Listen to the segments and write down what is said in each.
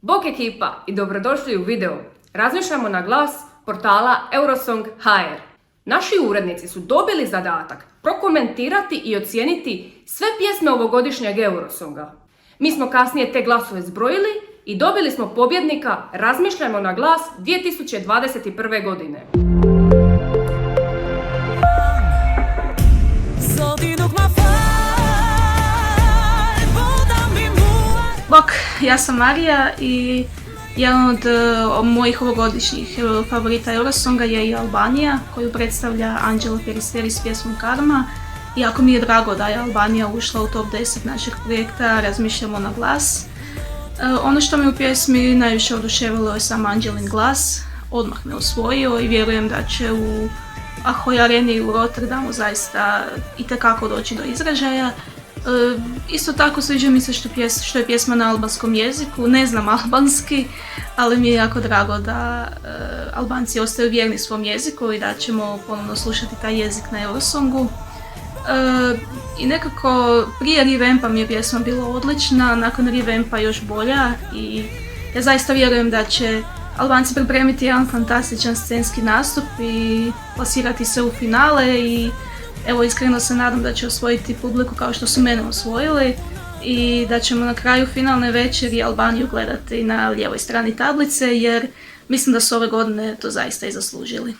Bok ekipa i dobrodošli u video. Razmišljamo na glas portala Eurosong.hr. Naši urednici su dobili zadatak prokomentirati i ocijeniti sve pjesme ovogodišnjeg Eurosonga. Mi smo kasnije te glasove zbrojili i dobili smo pobjednika Razmišljamo na glas 2021. godine. Bok, ja sam Marija i jedan od mojih ovogodišnjih favorita Eurosonga je i Albanija, koju predstavlja Anđelo Peristeri s pjesmom Karma. I jako mi je drago da je Albanija ušla u top 10 našeg projekta Razmišljamo na glas. Ono što me u pjesmi najviše oduševilo je sam Anđelin glas, odmah me osvojio i vjerujem da će u Ahoy Areni u Rotterdamu zaista itekako doći do izražaja. Isto tako sviđa mi se što je pjesma na albanskom jeziku, ne znam albanski, ali mi je jako drago da Albanci ostaju vjerni svom jeziku i da ćemo ponovno slušati taj jezik na Eurosongu. I nekako prije revampa mi je pjesma bila odlična, nakon revampa još bolja i ja zaista vjerujem da će Albanci pripremiti jedan fantastičan scenski nastup i plasirati se u finale i evo iskreno se nadam da će osvojiti publiku kao što su mene osvojili i da ćemo na kraju finalne večeri Albaniju gledati na lijevoj strani tablice jer mislim da su ove godine to zaista i zaslužili.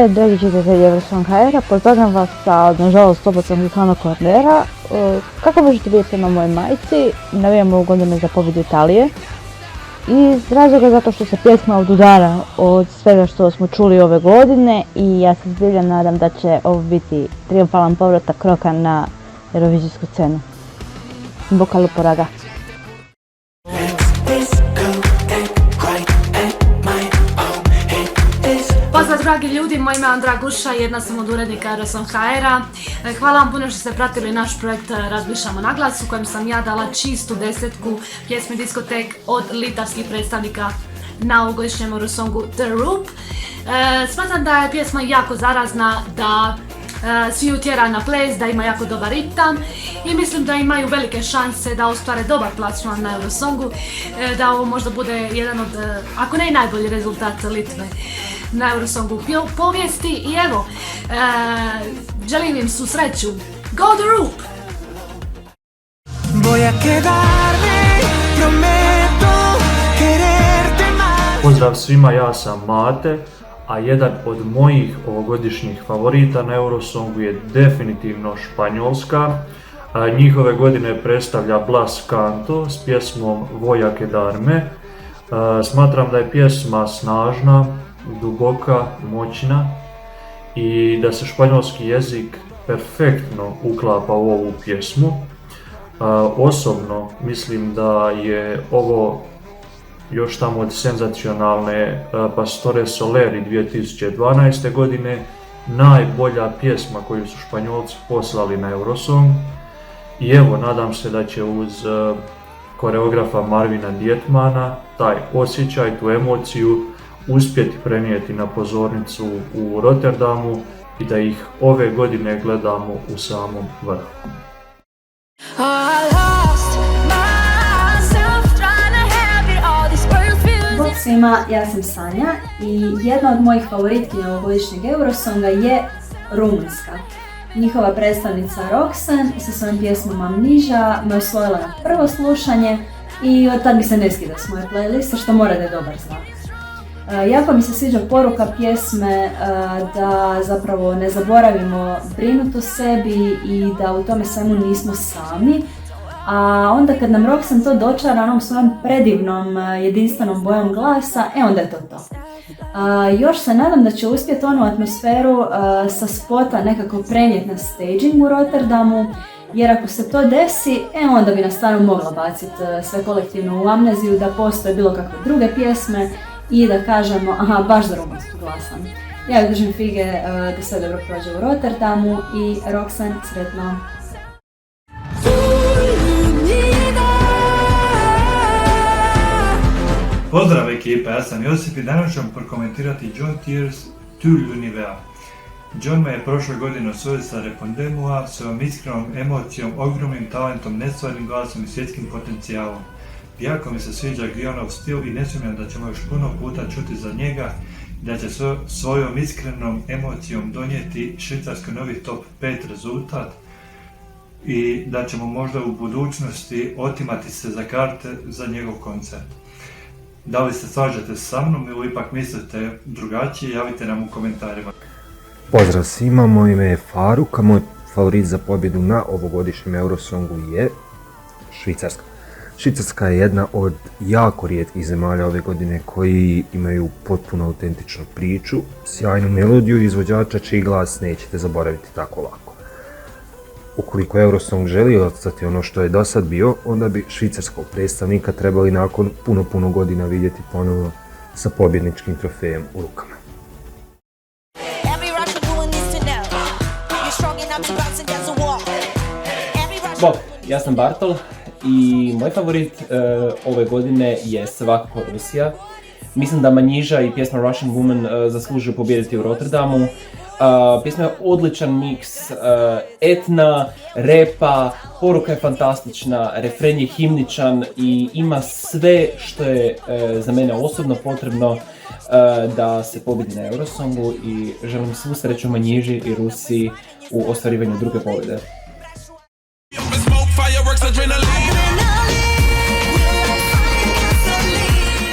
Dragi čitatelji Eurosong.hr, pozdravljam vas sa, nažalost, slobodnog Islana Kornera. Kako možete vidjeti na mojoj majici, navijamo ovu godinu za pobjedu Italije. Iz razloga zato što se pjesma odudara od svega što smo čuli ove godine i ja se zbilja nadam da će ovo biti triumfalan povratak roka na eurovizijsku scenu. Bocca al lupo, raga! Pozdrav dragi ljudi, moje ime je Andra Guša, jedna sam od urednika Eurosong.hr. Hvala vam puno što ste pratili naš projekt Razmišljamo na glas u kojem sam ja dala čistu 10 pjesmi diskotek od litavskih predstavnika na ovogodišnjem Eurosongu The Roop. Smatram da je pjesma jako zarazna, da svi utjera na ples, da ima jako dobar ritam i mislim da imaju velike šanse da ostvare dobar plasman na Eurosongu, da ovo možda bude jedan od, ako ne i najbolji rezultat Litve na Eurosongu u povijesti i evo, želim im svu sreću. Go The Roop! Pozdrav svima, ja sam Mate, a jedan od mojih ovogodišnjih favorita na Eurosongu je definitivno Španjolska. Njihove godine predstavlja Blas Canto s pjesmom Voy a quedarme. Smatram da je pjesma snažna, duboka, moćna i da se španjolski jezik perfektno uklapa u ovu pjesmu. Osobno mislim da je ovo još tamo od senzacionalne Pastore Soleri 2012. godine najbolja pjesma koju su Španjolci poslali na Eurosong i evo nadam se da će uz koreografa Marvina Dietmana taj osjećaj, tu emociju uspjeti prenijeti na pozornicu u Rotterdamu i da ih ove godine gledamo u samom vrhu. Bok svima, ja sam Sanja i jedna od mojih favoritkinja ovogodišnjeg Eurosonga je Rumunjska. Njihova predstavnica Roxanne sa svojom pjesmom Amnesia me osvojila na prvo slušanje i od tad mi se ne skida s moje playliste, što mora da je dobar znak. Jako mi se sviđa poruka pjesme da zapravo ne zaboravimo brinuti o sebi i da u tome svemu nismo sami. A onda kad nam Roxanne to dočara onom svojom predivnom jedinstvenom bojom glasa, onda je to to. Još se nadam da će uspjeti onu atmosferu sa spota nekako prenijeti na staging u Rotterdamu, jer ako se to desi, onda bi nas stvarno mogla baciti sve kolektivno u amneziju da postoje bilo kakve druge pjesme i da kažemo, aha, baš za Rumunsku glasam. Ja joj držim fige da sve dobro prođe u Rotterdamu i Roxanne, sretno! Pozdrav ekipa, ja sam Josip i danas ću vam prokomentirati John Tears Tu l'univers. John me je prošle godine osvojio sa Repondemua svojom iskrenom emocijom, ogromnim talentom, nestvarnim glasom i svjetskim potencijalom. Jako mi se sviđa Guionov stil i ne sumnjam da ćemo još puno puta čuti za njega i da će svojom iskrenom emocijom donijeti Švicarskoj novi top 5 rezultat i da ćemo možda u budućnosti otimati se za karte za njegov koncert. Da li se slažete sa mnom ili ipak mislite drugačije, javite nam u komentarima. Pozdrav svima, moje ime je Faruk, a moj favorit za pobjedu na ovogodišnjem Eurosongu je Švicarska. Švicarska je jedna od jako rijetkih zemalja ove godine koji imaju potpuno autentičnu priču, sjajnu melodiju i izvođača čiji glas nećete zaboraviti tako lako. Ukoliko Eurosong želi ostati ono što je do sad bio, onda bi švicarskog predstavnika trebali nakon puno godina vidjeti ponovo sa pobjedničkim trofejem u rukama. Bog, ja sam Bartol i moj favorit ove godine je svakako Rusija. Mislim da Manjiža i pjesma Russian Woman zaslužuju pobijediti u Rotterdamu. Pjesma je odličan miks etna, repa, poruka je fantastična, refren je himničan i ima sve što je za mene osobno potrebno da se pobjedi na Eurosongu i želim svu sreću Manjiži i Rusiji u ostvarivanju druge pobjede.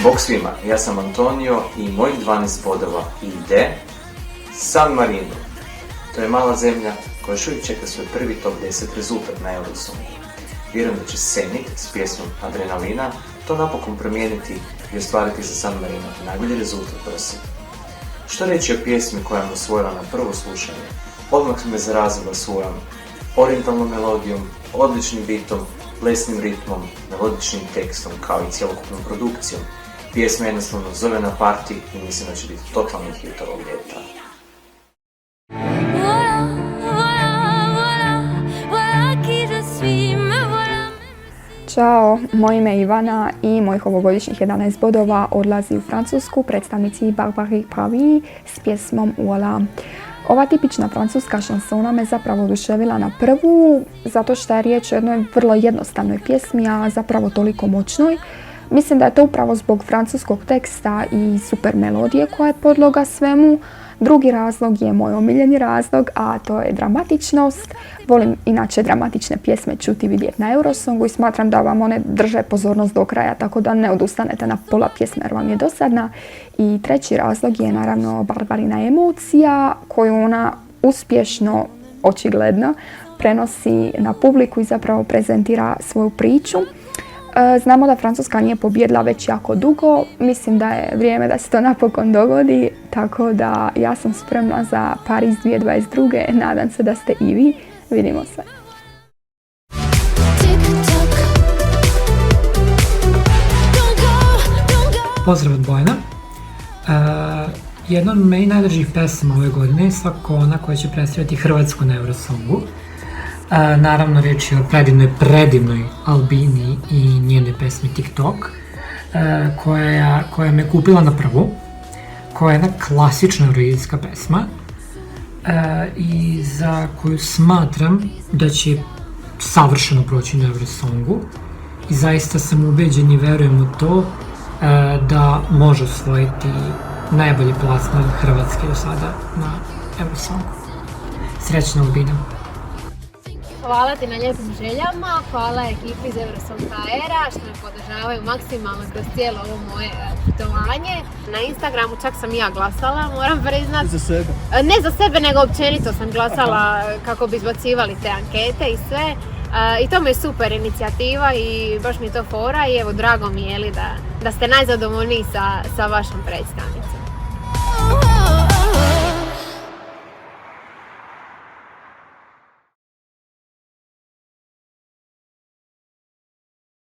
Bog svima, ja sam Antonio i mojih 12 bodova ide San Marino. To je mala zemlja koja još uvijek čeka svoj prvi top 10 rezultat na Eurosongu. Vjerujem da će Senit s pjesmom Adrenalina to napokon promijeniti i ostvariti za San Marino najbolji rezultat prosjek. Što reći o pjesmi koja me osvojila na prvo slušanje? Odmah me zarazila svojom orijentalnom melodijom, odličnim bitom, plesnim ritmom, melodičnim tekstom kao i cjelokupnom produkcijom. Pjesma jednostavno zove na party i mislim da će biti totalni hit ovog ljeta. Ćao, moje ime je Ivana i mojih ovogodišnjih 11 bodova odlazi u Francusku predstavnici Barbary Pravi s pjesmom Voila. Ova tipična francuska šansona me zapravo oduševila na prvu, zato što je riječ o jednoj vrlo jednostavnoj pjesmi, a zapravo toliko moćnoj. Mislim da je to upravo zbog francuskog teksta i super melodije koja je podloga svemu. Drugi razlog je moj omiljeni razlog, a to je dramatičnost. Volim inače dramatične pjesme čuti i vidjeti na Eurosongu i smatram da vam one drže pozornost do kraja, tako da ne odustanete na pola pjesme jer vam je dosadna. I treći razlog je naravno Barbarina emocija koju ona uspješno, očigledno, prenosi na publiku i zapravo prezentira svoju priču. Znamo da Francuska nije pobijedila već jako dugo, mislim da je vrijeme da se to napokon dogodi, tako da ja sam spremna za Pariz 2022. Nadam se da ste i vi. Vidimo se. Pozdrav od Bojana. Jedna od meni najdražih pesama ove godine je svakako ona koja će predstavljati Hrvatsku na Eurosongu. Naravno, riječ je o predivnoj Albini i njenoj pesmi TikTok, koja me kupila na prvu, koja je jedna klasična eurovizijska pesma i za koju smatram da će savršeno proći na Eurosongu i zaista sam ubeđen i verujem u to da može osvojiti najbolji plasman Hrvatske do sada na Eurosongu. Srećna Albina! Hvala ti na lijepim željama, hvala ekipi iz Eurosong.hr što me podržavaju maksimalno kroz cijelo ovo moje putovanje. Na Instagramu čak sam i ja glasala, moram priznat. Za sebe? Ne za sebe, nego općenito sam glasala kako bi izbacivali te ankete i sve. I to mi je super inicijativa i baš mi je to fora i evo drago mi je da ste najzadovoljniji sa vašom predstavnicom.